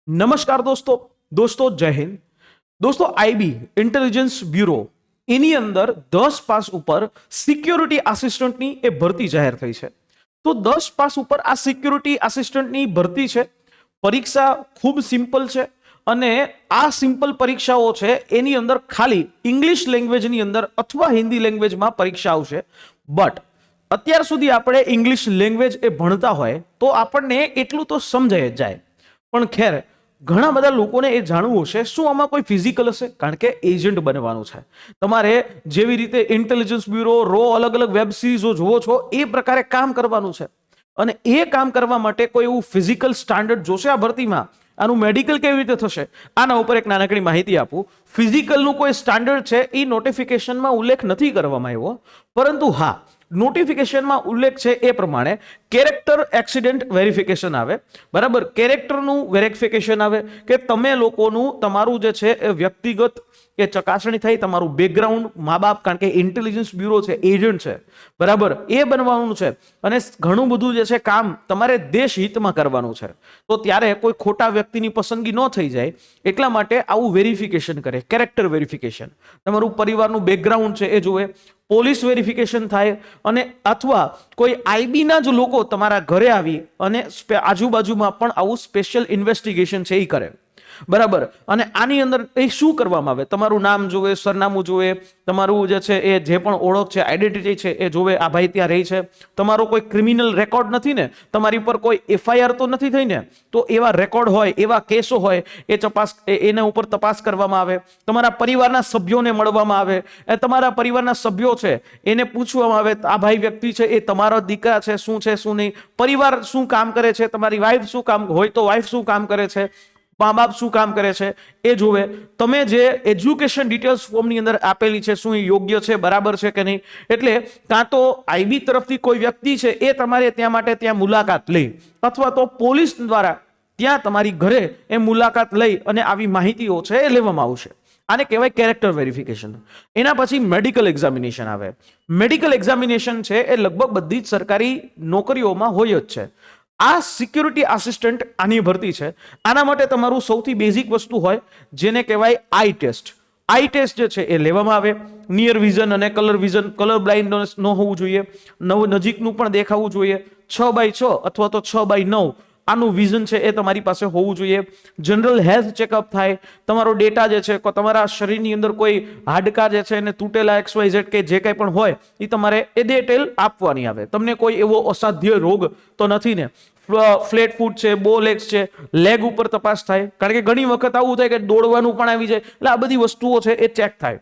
નમસ્કાર દોસ્તો જય હિન્દ દોસ્તો આઈબી ઇન્ટેલિજન્સ બ્યુરો એની અંદર 10 પાસ ઉપર સિક્યોરિટી આસિસ્ટન્ટની એ ભરતી જાહેર થઈ છે। તો 10 પાસ ઉપર આ સિક્યોરિટી આસિસ્ટન્ટની ભરતી છે। પરીક્ષા ખૂબ સિમ્પલ છે અને આ સિમ્પલ પરીક્ષાઓ છે એની અંદર ખાલી ઇંગ્લિશ લેંગ્વેજની અંદર અથવા હિન્દી લેંગ્વેજમાં પરીક્ષા આવશે। બટ અત્યાર સુધી આપણે ઇંગ્લિશ લેંગ્વેજ એ ભણતા હોય તો આપણને એટલું તો સમજાય જ જાય, પણ ખેર ઘણા બધા લોકોને એ જાણવું હશે શું આમાં કોઈ ફિઝિકલ હશે, કારણ કે એજન્ટ બનવાનું છે તમારે। જેવી રીતે ઇન્ટેલિજન્સ બ્યુરો રો અલગ અલગ વેબ સિરીઝો જોવો છો એ પ્રકારે કામ કરવાનું છે અને એ કામ કરવા માટે કોઈ એવું ફિઝિકલ સ્ટાન્ડર્ડ જોશે આ ભરતીમાં। આનું મેડિકલ કેવી રીતે થશે આના ઉપર એક નાનકડી માહિતી આપું। ફિઝિકલનું કોઈ સ્ટાન્ડર્ડ છે એ નોટિફિકેશનમાં ઉલ્લેખ નથી કરવામાં આવ્યો, પરંતુ હા નોટિફિકેશનમાં ઉલ્લેખ છે એ પ્રમાણે કેરેક્ટર એક્સિડન્ટ વેરિફિકેશન આવે, બરાબર। કેરેક્ટરનું વેરિફિકેશન આવે કે તમે લોકોનું તમારું જે છે એ વ્યક્તિગત કે ચકાસણી થઈ, તમારું બેકગ્રાઉન્ડ, મા બાપ, કારણ કે ઇન્ટેલિજન્સ બ્યુરો છે એજન્ટ છે, બરાબર, એ બનવાનું છે અને ઘણું બધું જે છે કામ તમારે દેશ હિતમાં કરવાનું છે। તો ત્યારે કોઈ ખોટા વ્યક્તિની પસંદગી ન થઈ જાય એટલા માટે આવું વેરિફિકેશન કરે, કેરેક્ટર વેરિફિકેશન। તમારું પરિવારનું બેકગ્રાઉન્ડ છે એ જોવે, પોલીસ વેરિફિકેશન થાય અને અથવા કોઈ આઈબીના જ લોકો તમારા ઘરે આવી અને આજુબાજુમાં પણ આવું સ્પેશિયલ ઇન્વેસ્ટિગેશન છે એ કરે, બરાબર। અને આની અંદર એ શું કરવામાં આવે, તમારું નામ જોવે, સરનામું જોવે, તમારું જે છે એ જે પણ ઓળખ છે, આઈડેન્ટિટી છે એ જોવે, આ ભાઈ ત્યાં રહી છે, તમારો કોઈ ક્રિમિનલ રેકોર્ડ નથી ને, તમારી પર કોઈ એફઆઈઆર તો નથી થઈ ને, તો એવા રેકોર્ડ હોય, એવા કેસો હોય એ એના ઉપર તપાસ કરવામાં આવે। તમારા પરિવારના સભ્યોને મળવામાં આવે, તમારા પરિવારના સભ્યો છે એને પૂછવામાં આવે આ ભાઈ વ્યક્તિ છે એ તમારો દીકરા છે શું નહીં, પરિવાર શું કામ કરે છે, તમારી વાઈફ શું કામ હોય તો વાઈફ શું કામ કરે છે, મા બાપ શું કામ કરે છે એ જોવે। તમે જે એજ્યુકેશન ડિટેલ્સ ફોર્મની અંદર આપેલી છે શું એ યોગ્ય છે, બરાબર છે કે નહીં। એટલે કાં તો આઈબી તરફથી કોઈ વ્યક્તિ છે એ તમારે ત્યાં માટે ત્યાં મુલાકાત લે અથવા તો પોલીસ દ્વારા ત્યાં તમારી ઘરે એ મુલાકાત લઈ અને આવી માહિતીઓ છે એ લેવામાં આવશે। આને કહેવાય કેરેક્ટર વેરિફિકેશન। એના પછી મેડિકલ એક્ઝામિનેશન આવે। મેડિકલ એક્ઝામિનેશન છે એ લગભગ બધી જ સરકારી નોકરીઓમાં હોય જ છે। આ સિક્યોરિટી આસિસ્ટન્ટ આની ભરતી છે। આના માટે તમારું સૌથી બેઝિક વસ્તુ હોય જેને કહેવાય આઈ ટેસ્ટ। આઈ ટેસ્ટ જે છે એ લેવામાં આવે। નિયર વિઝન અને કલર વિઝન, કલર બ્લાઇન્ડનેસ ન હોવું જોઈએ, નજીકનું પણ દેખાવું જોઈએ, 6x6 અથવા તો 6x9 આનું વિઝન છે એ તમારી પાસે હોવું જોઈએ। જનરલ હેલ્થ ચેકઅપ થાય, તમારો ડેટા જે છે તમારા શરીરની અંદર કોઈ હાડકા જે છે એને તૂટેલા XYZ કે જે કંઈ પણ હોય એ તમારે એ ડિટેલ આપવાની આવે। તમને કોઈ એવો અસાધ્ય રોગ તો નથી ને, ફ્લેટ ફૂટ છે, બો લેગ્સ છે, લેગ ઉપર તપાસ થાય, કારણ કે ઘણી વખત આવું થાય કે દોડવાનું પણ આવી જાય, એટલે આ બધી વસ્તુઓ છે એ ચેક થાય,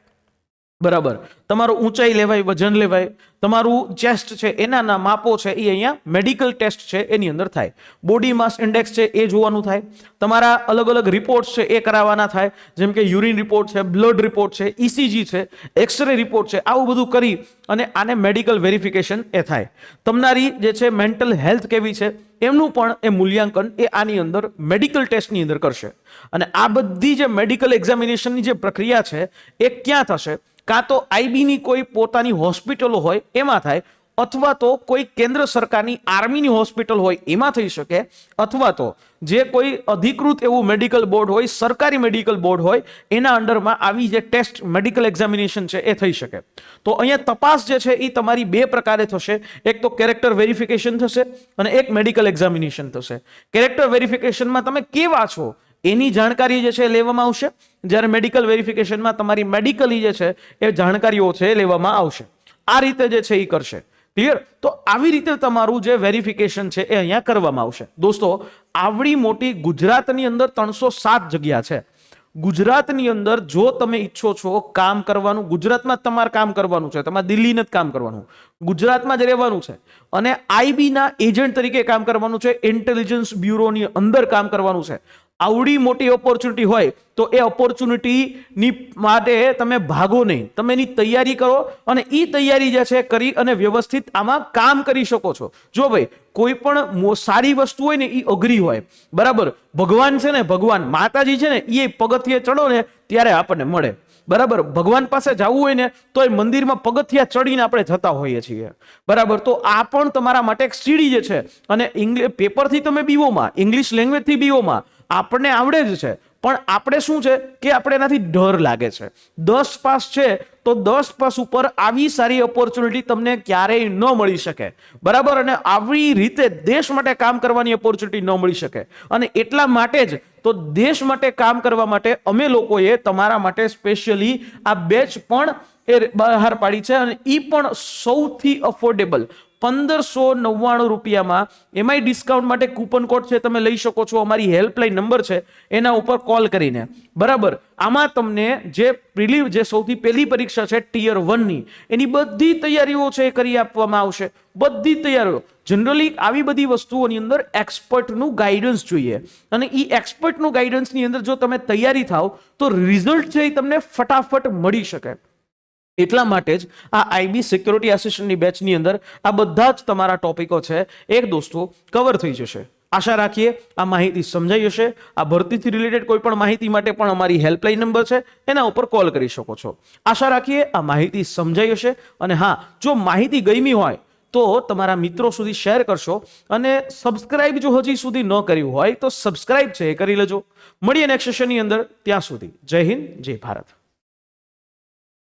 બરાબર। તમારો ઊંચાઈ લેવાય, વજન લેવાય, તમારું ચેસ્ટ છે એના માપો છે એ અહીંયા મેડિકલ ટેસ્ટ છે એની અંદર થાય। બોડી માસ ઇન્ડેક્સ છે એ જોવાનું થાય, તમારા અલગ અલગ રિપોર્ટ્સ છે એ કરાવવાના થાય, જેમ કે યુરિન રિપોર્ટ છે, બ્લડ રિપોર્ટ છે, ECG છે, એક્સરે રિપોર્ટ છે, આવું બધું કરી અને આને મેડિકલ વેરિફિકેશન એ થાય। તમારી જે છે મેન્ટલ હેલ્થ કેવી છે એમનું પણ એ મૂલ્યાંકન એ આની અંદર મેડિકલ ટેસ્ટની અંદર કરશે। અને આ બધી જે મેડિકલ એક્ઝામિનેશનની જે પ્રક્રિયા છે એ ક્યાં થશે, કાં તો આઈબીની કોઈ પોતાની હોસ્પિટલો હોય એમાં થાય, અથવા તો કોઈ કેન્દ્ર સરકારની આર્મીની હોસ્પિટલ હોય એમાં થઈ શકે, અથવા તો જે કોઈ અધિકૃત એવું મેડિકલ બોર્ડ હોય, સરકારી મેડિકલ બોર્ડ હોય એના અંડરમાં આવી જે ટેસ્ટ મેડિકલ એક્ઝામિનેશન છે એ થઈ શકે। તો અહીંયા તપાસ જે છે એ તમારી બે પ્રકારે થશે, એક તો કેરેક્ટર વેરિફિકેશન થશે અને એક મેડિકલ એક્ઝામિનેશન થશે। કેરેક્ટર વેરિફિકેશનમાં તમે કેવા છો એની જાણકારી જે છે લેવામાં આવશે, જ્યારે મેડિકલ વેરિફિકેશનમાં તમારી મેડિકલી જે છે એ જાણકારીઓ છે લેવામાં આવશે। આ રીતે જે છે એ કરશે, ક્લિયર। તો આવી રીતે તમારું જે વેરિફિકેશન છે એ અહીંયા કરવામાં આવશે। દોસ્તો આવડી મોટી ગુજરાતની અંદર 307 જગ્યા છે। ગુજરાતની અંદર જો તમે ઈચ્છો છો કામ કરવાનું, ગુજરાતમાં તમારે કામ કરવાનું છે, તમારે દિલ્હીને જ કામ કરવાનું, ગુજરાતમાં જ રહેવાનું છે અને આઈબીના એજન્ટ તરીકે કામ કરવાનું છે, ઇન્ટેલિજન્સ બ્યુરોની અંદર કામ કરવાનું છે, આવડી મોટી ઓપોર્ચ્યુનિટી હોય તો એ ઓપોર્ચ્યુનિટીની માટે તમે ભાગો નહીં, તમે એની તૈયારી કરો અને એ તૈયારી જે છે કરી અને વ્યવસ્થિત આમાં કામ કરી શકો છો। જો ભાઈ કોઈ પણ સારી વસ્તુ હોય ને એ અઘરી હોય, બરાબર। ભગવાન છે ને, ભગવાન માતાજી છે ને એ પગથિયે ચડો ને ત્યારે આપણને મળે, બરાબર। ભગવાન પાસે જવું હોય ને તો એ મંદિરમાં પગથિયા ચડીને આપણે જતા હોઈએ છીએ, બરાબર। તો આ પણ તમારા માટે એક સીડી જે છે, અને પેપરથી તમે બીઓમાં, ઇંગ્લિશ લેંગ્વેજથી બીઓમાં, આપણને આવડે જ છે, પણ આપણે શું છે કે આપણે એનાથી ડર લાગે છે. 10 પાસ છે તો 10 પાસ ઉપર આવી સારી ઓપોર્ચ્યુનિટી તમને ક્યારેય ન મળી શકે, બરાબર, અને આવી રીતે દેશ માટે કામ કરવાની ઓપોર્ચ્યુનિટી ન મળી શકે. અને એટલા માટે જ તો દેશ માટે કામ કરવા માટે અમે લોકોએ તમારા માટે સ્પેશિયલી આ બેચ પણ એ બહાર પાડી છે, અને એ પણ સૌથી અફોર્ડેબલ 1599 રૂપિયામાં. એમાંય ડિસ્કાઉન્ટ માટે કૂપન કોડ છે, તમે લઈ શકો છો. અમારી હેલ્પલાઇન નંબર છે એના ઉપર કોલ કરીને, બરાબર. આમાં તમને જે સૌથી પહેલી પરીક્ષા છે ટિયર 1 ની, એની બધી તૈયારીઓ છે એ કરી આપવામાં આવશે. બધી તૈયારીઓ. જનરલી આવી બધી વસ્તુઓની અંદર એક્સપર્ટનું ગાઈડન્સ જોઈએ, અને એ એક્સપર્ટનું ગાઈડન્સની અંદર જો તમે તૈયારી થાવ તો રિઝલ્ટ છે એ તમને ફટાફટ મળી શકે. એટલા માટે જ આ આઈબી સિક્યોરિટી આસિસ્ટન્ટની બેચની અંદર આ બધા જ તમારા ટોપિકો છે એક દોસ્તો કવર થઈ જશે. આશા રાખીએ આ માહિતી સમજાઈ હશે. આ ભરતીથી રિલેટેડ કોઈ પણ માહિતી માટે પણ અમારી હેલ્પલાઇન નંબર છે, એના ઉપર કોલ કરી શકો છો. આશા રાખીએ આ માહિતી સમજાઈ હશે. અને હા, જો માહિતી ગમી હોય તો તમારા મિત્રો સુધી શેર કરશો, અને સબસ્ક્રાઇબ જો હજી સુધી ન કર્યું હોય તો સબસ્ક્રાઇબ છે એ કરી લેજો. મળીએ નેક્સ્ટ સેશનની અંદર. ત્યાં સુધી જય હિન્દ, જય ભારત.